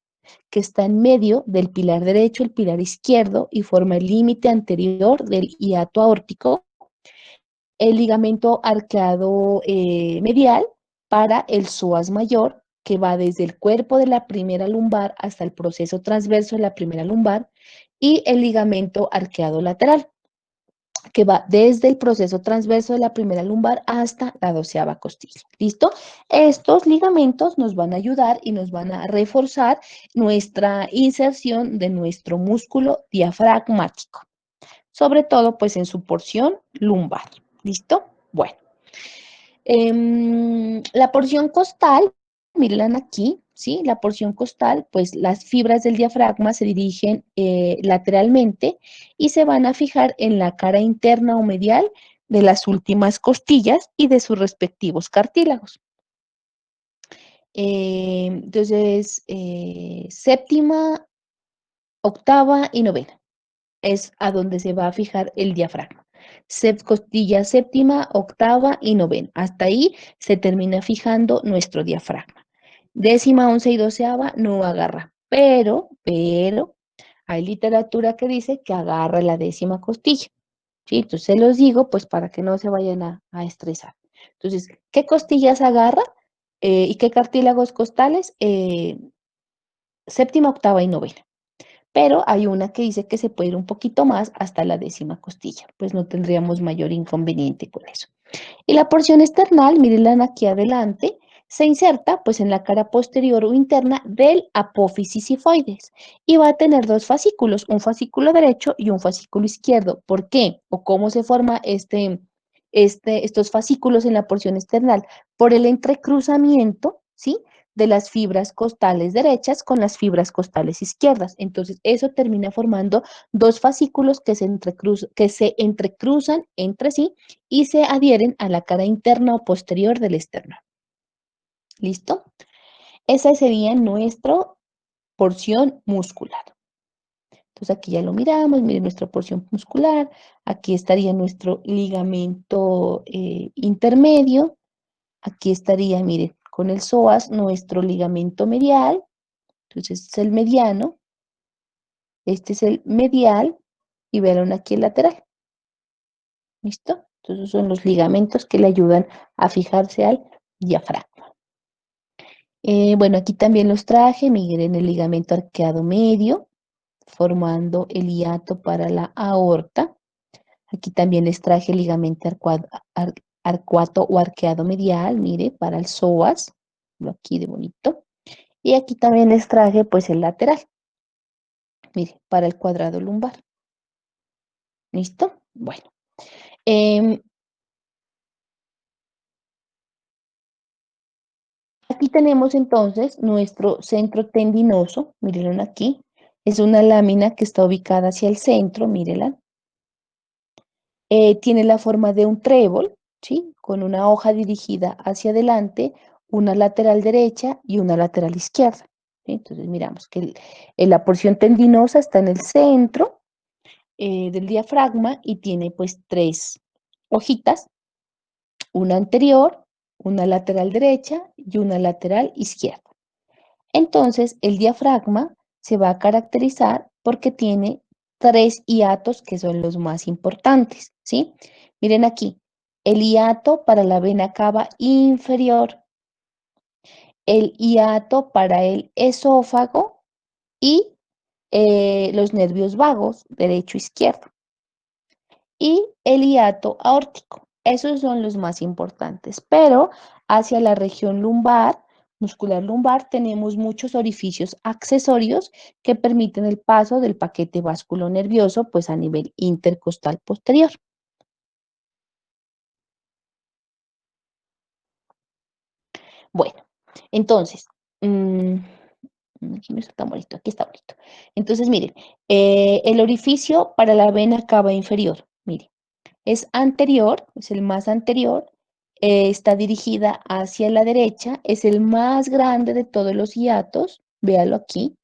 que está en medio del pilar derecho, el pilar izquierdo y forma el límite anterior del hiato aórtico, el ligamento arqueado medial para el psoas mayor, que va desde el cuerpo de la primera lumbar hasta el proceso transverso de la primera lumbar, y el ligamento arqueado lateral, que va desde el proceso transverso de la primera lumbar hasta la 12ª costilla. ¿Listo? Estos ligamentos nos van a ayudar y nos van a reforzar nuestra inserción de nuestro músculo diafragmático, sobre todo pues en su porción lumbar. ¿Listo? Bueno, la porción costal, miren aquí, ¿sí? La porción costal, pues las fibras del diafragma se dirigen lateralmente y se van a fijar en la cara interna o medial de las últimas costillas y de sus respectivos cartílagos. Entonces, séptima, octava y novena es a donde se va a fijar el diafragma. Costilla séptima, octava y novena. Hasta ahí se termina fijando nuestro diafragma. Décima, once y doceava no agarra, pero hay literatura que dice que agarra la décima costilla. ¿Sí? Entonces se los digo pues para que no se vayan a estresar. Entonces, ¿qué costillas agarra y qué cartílagos costales? Séptima, octava y novena, pero hay una que dice que se puede ir un poquito más hasta la décima costilla, pues no tendríamos mayor inconveniente con eso. Y la porción external, mírenla aquí adelante, se inserta pues en la cara posterior o interna del apófisis sifoides y va a tener dos fascículos, un fascículo derecho y un fascículo izquierdo. ¿Por qué? ¿O cómo se forma estos fascículos en la porción external? Por el entrecruzamiento, ¿sí? De las fibras costales derechas con las fibras costales izquierdas. Entonces, eso termina formando dos fascículos que se entrecruzan entre sí y se adhieren a la cara interna o posterior del esternón. ¿Listo? Esa sería nuestra porción muscular. Entonces aquí ya lo miramos, miren nuestra porción muscular, aquí estaría nuestro ligamento intermedio, aquí estaría, miren, con el psoas, nuestro ligamento medial, entonces es el mediano, este es el medial y vean aquí el lateral. ¿Listo? Entonces son los ligamentos que le ayudan a fijarse al diafragma. Bueno, aquí también los traje, miren el ligamento arqueado medio, formando el hiato para la aorta. Aquí también les traje el ligamento arcuato o arqueado medial, mire, para el psoas, aquí de bonito. Y aquí también les traje pues el lateral, mire, para el cuadrado lumbar. ¿Listo? Bueno. em, Aquí tenemos entonces nuestro centro tendinoso, mírenlo aquí. Es una lámina que está ubicada hacia el centro, mírenla. Tiene la forma de un trébol, ¿sí? Con una hoja dirigida hacia adelante, una lateral derecha y una lateral izquierda. ¿Sí? Entonces miramos que la porción tendinosa está en el centro del diafragma y tiene pues tres hojitas, una anterior, una lateral derecha y una lateral izquierda. Entonces, el diafragma se va a caracterizar porque tiene tres hiatos que son los más importantes, ¿sí? Miren aquí, el hiato para la vena cava inferior, el hiato para el esófago y los nervios vagos, derecho e izquierdo, y el hiato aórtico. Esos son los más importantes, pero hacia la región lumbar, muscular lumbar, tenemos muchos orificios accesorios que permiten el paso del paquete vasculonervioso pues a nivel intercostal posterior. Bueno, entonces, aquí no está tan bonito, aquí está bonito. Entonces, miren, el orificio para la vena cava inferior, miren, es anterior, es el más anterior, está dirigida hacia la derecha, es el más grande de todos los hiatos, véalo aquí.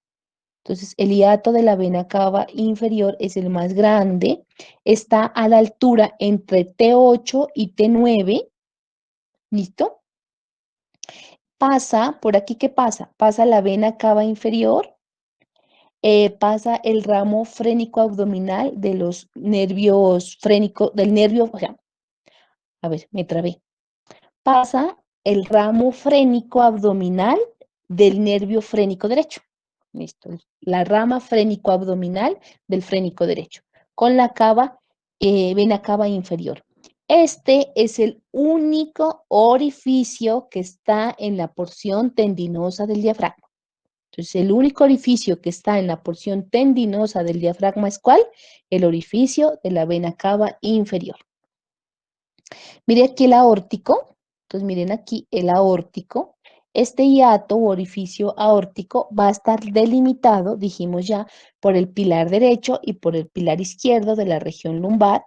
Entonces, el hiato de la vena cava inferior es el más grande, está a la altura entre T8 y T9, ¿listo? Pasa, por aquí, ¿qué pasa? Pasa la vena cava inferior, pasa el ramo frénico abdominal de los nervios frénicos, del nervio, o sea, a ver, me trabé. Pasa el ramo frénico abdominal del nervio frénico derecho. Listo. La rama frénico abdominal del frénico derecho, con la cava, vena cava inferior. Este es el único orificio que está en la porción tendinosa del diafragma. Entonces, el único orificio que está en la porción tendinosa del diafragma es ¿cuál? El orificio de la vena cava inferior. Mire aquí el aórtico. Entonces, miren aquí el aórtico. Este hiato o orificio aórtico va a estar delimitado, dijimos ya, por el pilar derecho y por el pilar izquierdo de la región lumbar.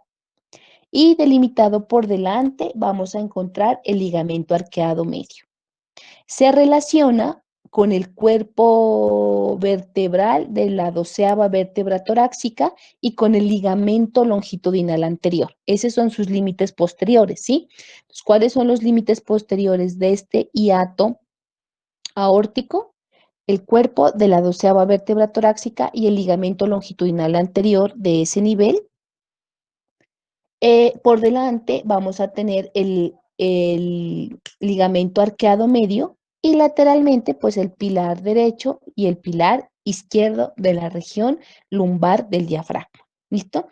Y delimitado por delante vamos a encontrar el ligamento arqueado medio. Se relaciona con el cuerpo vertebral de la 12ª vértebra torácica y con el ligamento longitudinal anterior. Esos son sus límites posteriores, ¿sí? Entonces, ¿cuáles son los límites posteriores de este hiato aórtico? El cuerpo de la 12ª vértebra torácica y el ligamento longitudinal anterior de ese nivel. Por delante vamos a tener el ligamento arqueado medio y lateralmente pues el pilar derecho y el pilar izquierdo de la región lumbar del diafragma. ¿Listo?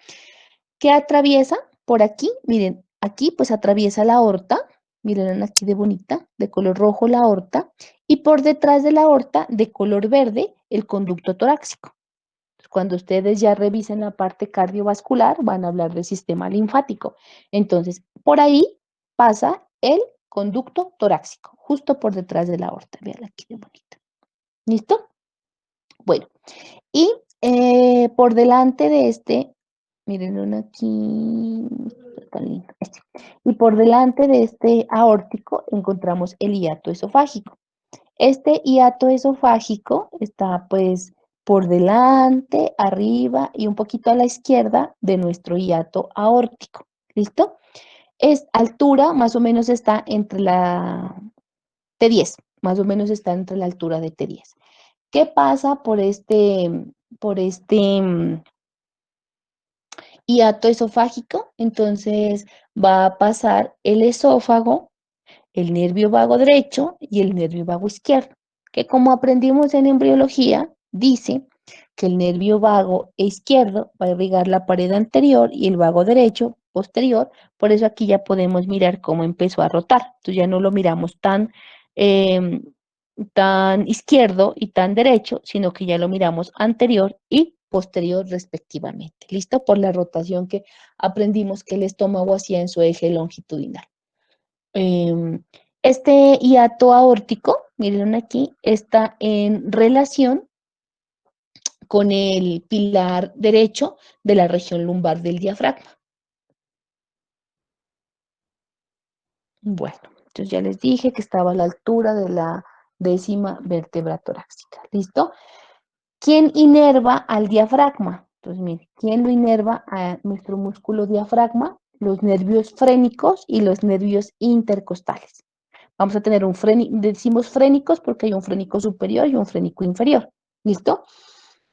¿Qué atraviesa por aquí? Miren, aquí pues atraviesa la aorta, miren aquí de bonita, de color rojo la aorta, y por detrás de la aorta de color verde el conducto torácico. Cuando ustedes ya revisen la parte cardiovascular, van a hablar del sistema linfático. Entonces, por ahí pasa el conducto torácico, justo por detrás de la aorta. Vean aquí de bonito. ¿Listo? Bueno, y por delante de este, miren aquí, está lindo, y por delante de este aórtico encontramos el hiato esofágico. Este hiato esofágico está pues por delante, arriba y un poquito a la izquierda de nuestro hiato aórtico. ¿Listo? Es altura, más o menos está entre la T10, más o menos está entre la altura de T10. ¿Qué pasa por este hiato esofágico? Entonces va a pasar el esófago, el nervio vago derecho y el nervio vago izquierdo, que como aprendimos en embriología, dice que el nervio vago izquierdo va a irrigar la pared anterior y el vago derecho posterior, por eso aquí ya podemos mirar cómo empezó a rotar, entonces ya no lo miramos em, tan izquierdo y tan derecho, sino que ya lo miramos anterior y posterior respectivamente, ¿listo? Por la rotación que aprendimos que el estómago hacía en su eje longitudinal. Este hiato aórtico, miren aquí, está en relación con el pilar derecho de la región lumbar del diafragma. Bueno, entonces ya les dije que estaba a la altura de la 10ª vértebra torácica. ¿Listo? ¿Quién inerva al diafragma? Entonces, miren, ¿quién lo inerva a nuestro músculo diafragma? Los nervios frénicos y los nervios intercostales. Vamos a tener decimos frénicos porque hay un frénico superior y un frénico inferior. ¿Listo?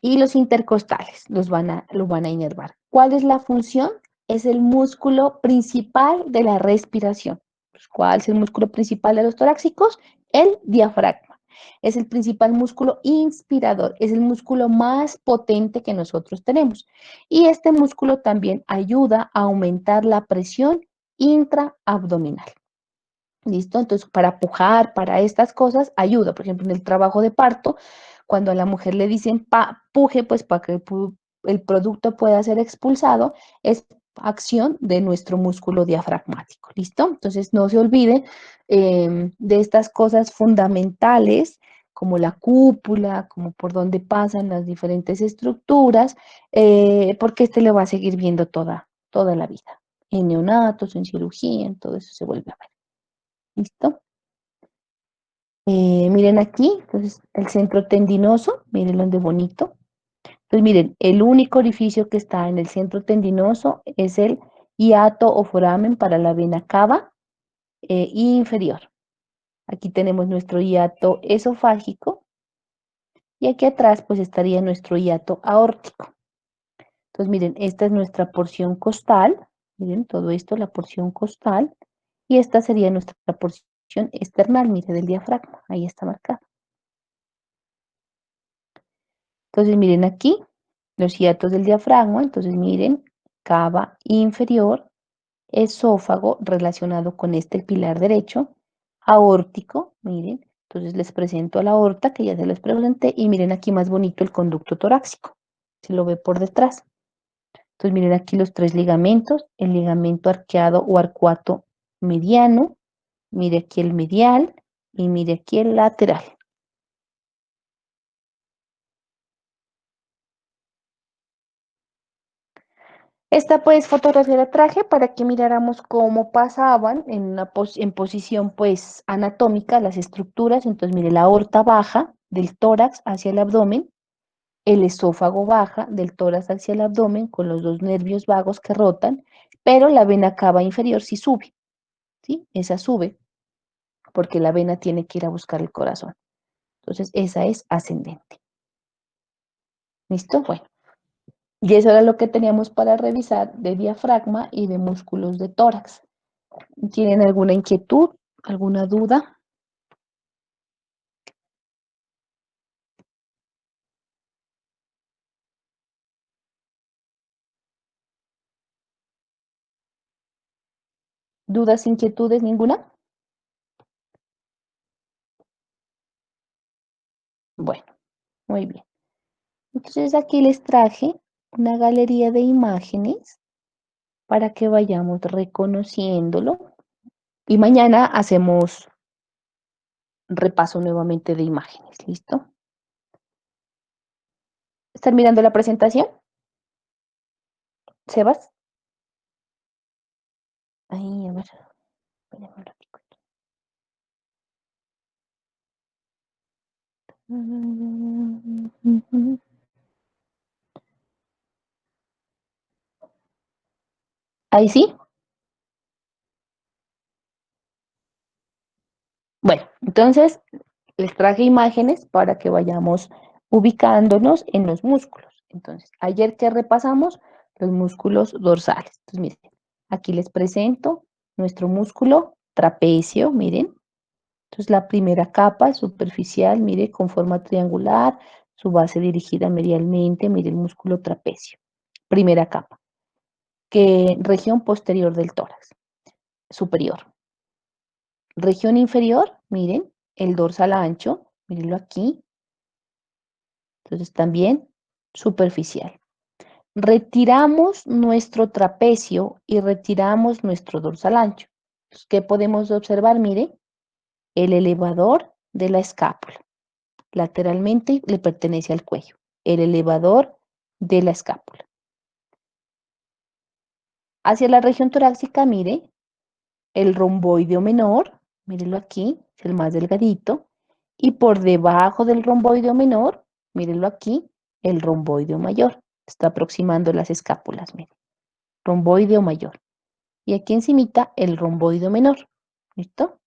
Y los intercostales los van a inervar. ¿Cuál es la función? Es el músculo principal de la respiración. ¿Cuál es el músculo principal de los torácicos? El diafragma. Es el principal músculo inspirador, es el músculo más potente que nosotros tenemos. Y este músculo también ayuda a aumentar la presión intraabdominal. ¿Listo? Entonces, para pujar, para estas cosas, ayuda. Por ejemplo, en el trabajo de parto, cuando a la mujer le dicen puje, pues para que el producto pueda ser expulsado, es acción de nuestro músculo diafragmático. ¿Listo? Entonces, no se olvide de estas cosas fundamentales, como la cúpula, como por donde pasan las diferentes estructuras, porque este le va a seguir viendo toda la vida. En neonatos, en cirugía, en todo eso se vuelve a ver. ¿Listo? Miren aquí, entonces el centro tendinoso, miren de bonito. Entonces miren, el único orificio que está en el centro tendinoso es el hiato o foramen para la vena cava inferior. Aquí tenemos nuestro hiato esofágico y aquí atrás pues estaría nuestro hiato aórtico. Entonces miren, esta es nuestra porción costal, miren todo esto, la porción costal, y esta sería nuestra porción external, miren, del diafragma, ahí está marcada. Entonces miren aquí, los hiatos del diafragma, entonces miren, cava inferior, esófago relacionado con este el pilar derecho, aórtico, miren, entonces les presento a la aorta que ya se les presenté y miren aquí más bonito el conducto torácico, si lo ve por detrás. Entonces miren aquí los tres ligamentos, el ligamento arqueado o arcuato mediano, mire aquí el medial y mire aquí el lateral. Esta pues fotografía la traje para que miráramos cómo pasaban en, en posición pues anatómica las estructuras. Entonces mire la aorta baja del tórax hacia el abdomen, el esófago baja del tórax hacia el abdomen con los dos nervios vagos que rotan, pero la vena cava inferior sí sube, ¿sí? Esa sube porque la vena tiene que ir a buscar el corazón. Entonces esa es ascendente. ¿Listo? Bueno. Y eso era lo que teníamos para revisar de diafragma y de músculos de tórax. ¿Tienen alguna inquietud? ¿Alguna duda? ¿Dudas, inquietudes, ninguna? Bueno, muy bien. Entonces aquí les traje una galería de imágenes para que vayamos reconociéndolo. Y mañana hacemos repaso nuevamente de imágenes. ¿Listo? ¿Están mirando la presentación? ¿Sebas? Ahí, a ver. Espérame un ratico. Ahí sí. Bueno, entonces les traje imágenes para que vayamos ubicándonos en los músculos. Entonces, ayer que repasamos los músculos dorsales. Entonces, miren, aquí les presento nuestro músculo trapecio, miren. Entonces, la primera capa superficial, mire, con forma triangular, su base dirigida medialmente, mire el músculo trapecio. Primera capa, que región posterior del tórax, superior. Región inferior, miren, el dorsal ancho, mírenlo aquí. Entonces también superficial. Retiramos nuestro trapecio y retiramos nuestro dorsal ancho. Entonces, ¿qué podemos observar? Mire, el elevador de la escápula. Lateralmente le pertenece al cuello. El elevador de la escápula. Hacia la región torácica, mire, el romboideo menor, mírenlo aquí, es el más delgadito, y por debajo del romboideo menor, mírenlo aquí, el romboideo mayor. Está aproximando las escápulas, miren, romboideo mayor. Y aquí encimita el romboideo menor, ¿listo?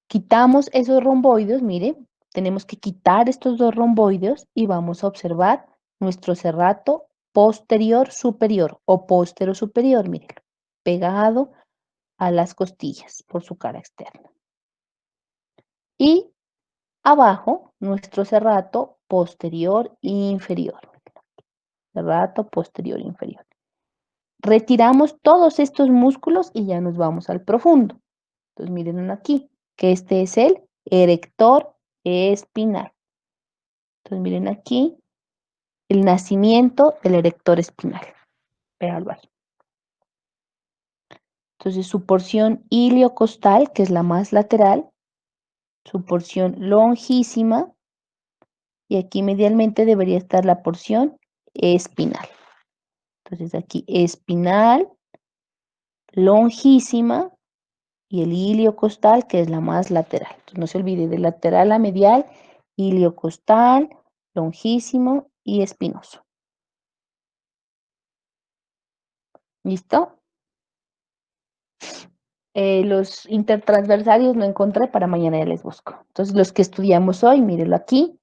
Quitamos esos romboideos, mire, tenemos que quitar estos dos romboideos y vamos a observar nuestro serrato posterior superior o póstero superior, mírenlo, pegado a las costillas por su cara externa. Y abajo, nuestro serrato posterior inferior. Serrato posterior inferior. Retiramos todos estos músculos y ya nos vamos al profundo. Entonces miren aquí, que este es el erector espinal. Entonces miren aquí, el nacimiento del erector espinal. Véanlo ahí. Entonces su porción iliocostal, que es la más lateral, su porción longísima, y aquí medialmente debería estar la porción espinal. Entonces aquí espinal, longísima y el iliocostal, que es la más lateral. Entonces, no se olvide de lateral a medial, iliocostal, longísimo y espinoso. ¿Listo? Los intertransversarios no encontré, para mañana ya les busco. Entonces, los que estudiamos hoy, mírenlo aquí,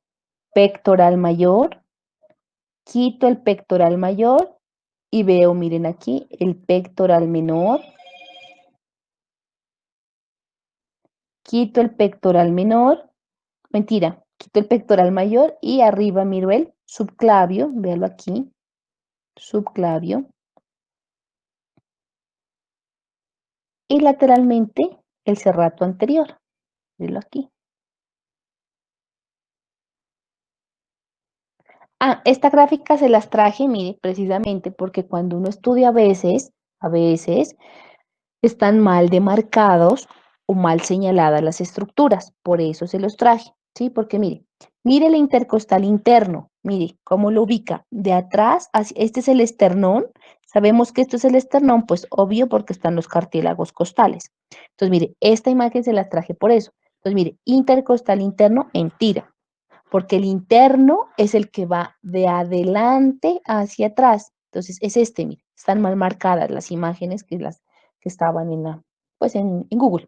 pectoral mayor, quito el pectoral mayor y veo, miren aquí, el pectoral menor, quito el pectoral menor, mentira, quito el pectoral mayor y arriba miro el subclavio, véalo aquí, subclavio, y lateralmente el serrato anterior, véalo aquí. Ah, esta gráfica se las traje, mire, precisamente porque cuando uno estudia a veces están mal demarcados o mal señaladas las estructuras, por eso se los traje, ¿sí? Porque mire el intercostal interno, mire cómo lo ubica, de atrás, este es el esternón, sabemos que esto es el esternón, pues obvio porque están los cartílagos costales. Entonces, mire, esta imagen se las traje por eso. Entonces, mire, intercostal interno en tira, porque el interno es el que va de adelante hacia atrás. Entonces, es este, mire, están mal marcadas las imágenes que estaban pues en Google.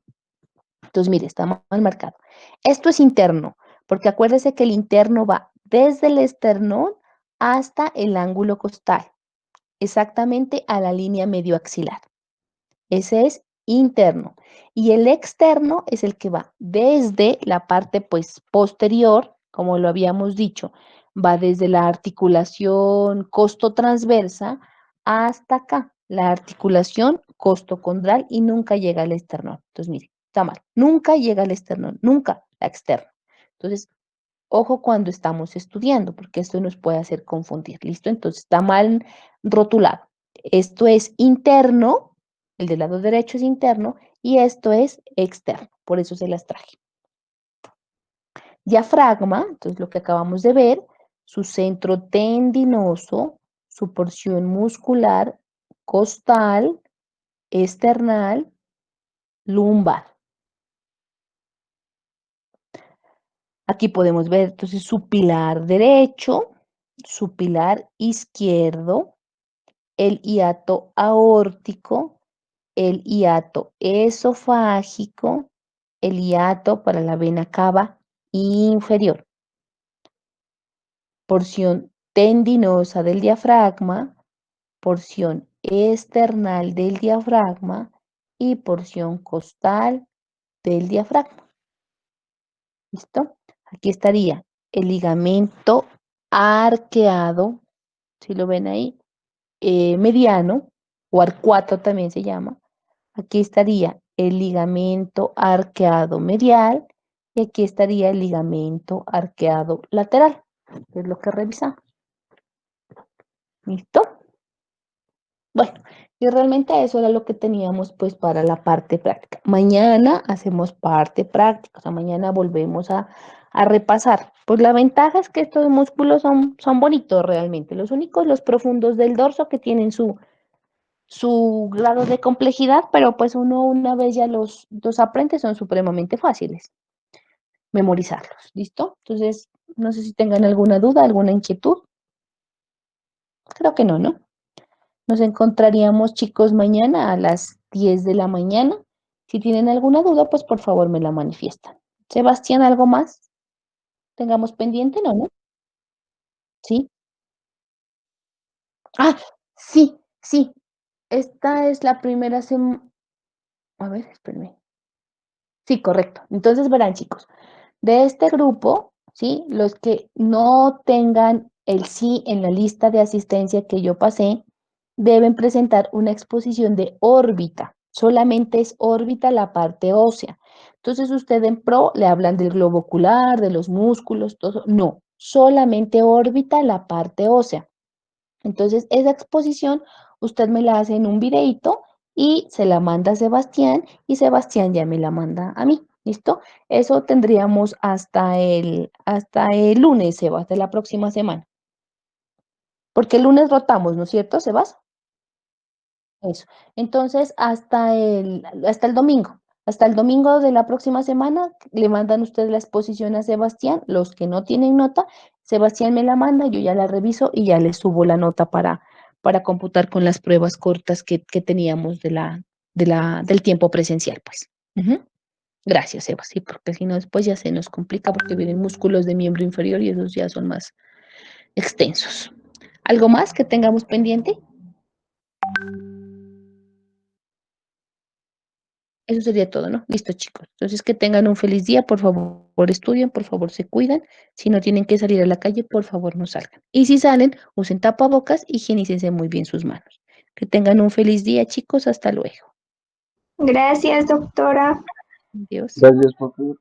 Entonces, mire, está mal marcado. Esto es interno, porque acuérdese que el interno va desde el esternón hasta el ángulo costal, exactamente a la línea medioaxilar. Ese es interno. Y el externo es el que va desde la parte pues posterior, como lo habíamos dicho, va desde la articulación costotransversa hasta acá, la articulación costocondral y nunca llega al esternón. Entonces, mire, está mal. Nunca llega al esternón, nunca la externa. Entonces, ojo cuando estamos estudiando, porque esto nos puede hacer confundir. ¿Listo? Entonces, está mal rotulado. Esto es interno, el del lado derecho es interno y esto es externo. Por eso se las traje. Diafragma, entonces lo que acabamos de ver, su centro tendinoso, su porción muscular, costal, esternal, lumbar. Aquí podemos ver entonces su pilar derecho, su pilar izquierdo, el hiato aórtico, el hiato esofágico, el hiato para la vena cava inferior, porción tendinosa del diafragma, porción esternal del diafragma y porción costal del diafragma. ¿Listo? Aquí estaría el ligamento arqueado, si lo ven ahí, mediano, o arcuato también se llama. Aquí estaría el ligamento arqueado medial y aquí estaría el ligamento arqueado lateral, que es lo que revisamos. ¿Listo? Bueno, y realmente eso era lo que teníamos pues para la parte práctica. Mañana hacemos parte práctica, o sea, mañana volvemos a repasar. Pues la ventaja es que estos músculos son bonitos realmente. Los únicos, los profundos del dorso que tienen su grado de complejidad, pero pues uno una vez ya los aprende, son supremamente fáciles memorizarlos. ¿Listo? Entonces, no sé si tengan alguna duda, alguna inquietud. Creo que no, ¿no? Nos encontraríamos, chicos, mañana a las 10 de la mañana. Si tienen alguna duda, pues por favor me la manifiestan. Sebastián, ¿algo más? ¿Tengamos pendiente? No, ¿no? Sí. Ah, sí, sí. Esta es la primera semana. A ver, espérenme. Sí, correcto. Entonces verán, chicos, de este grupo, ¿sí? Los que no tengan el sí en la lista de asistencia que yo pasé, deben presentar una exposición de órbita. Solamente es órbita la parte ósea. Entonces, usted en pro le hablan del globo ocular, de los músculos, todo. No, solamente órbita la parte ósea. Entonces, esa exposición usted me la hace en un videíto y se la manda a Sebastián y Sebastián ya me la manda a mí. ¿Listo? Eso tendríamos hasta el lunes, Sebas, hasta la próxima semana. Porque el lunes rotamos, ¿no es cierto, Sebas? Eso. Entonces, hasta el domingo. Hasta el domingo de la próxima semana le mandan ustedes la exposición a Sebastián. Los que no tienen nota, Sebastián me la manda, yo ya la reviso y ya le subo la nota para computar con las pruebas cortas que teníamos del tiempo presencial, pues. Ujú. Gracias, Eva, sí, porque si no después ya se nos complica porque vienen músculos de miembro inferior y esos ya son más extensos. ¿Algo más que tengamos pendiente? Eso sería todo, ¿no? Listo, chicos. Entonces, que tengan un feliz día. Por favor, estudien, por favor, se cuidan. Si no tienen que salir a la calle, por favor, no salgan. Y si salen, usen tapabocas, higienícense muy bien sus manos. Que tengan un feliz día, chicos. Hasta luego. Gracias, doctora. Adiós. Gracias, por favor.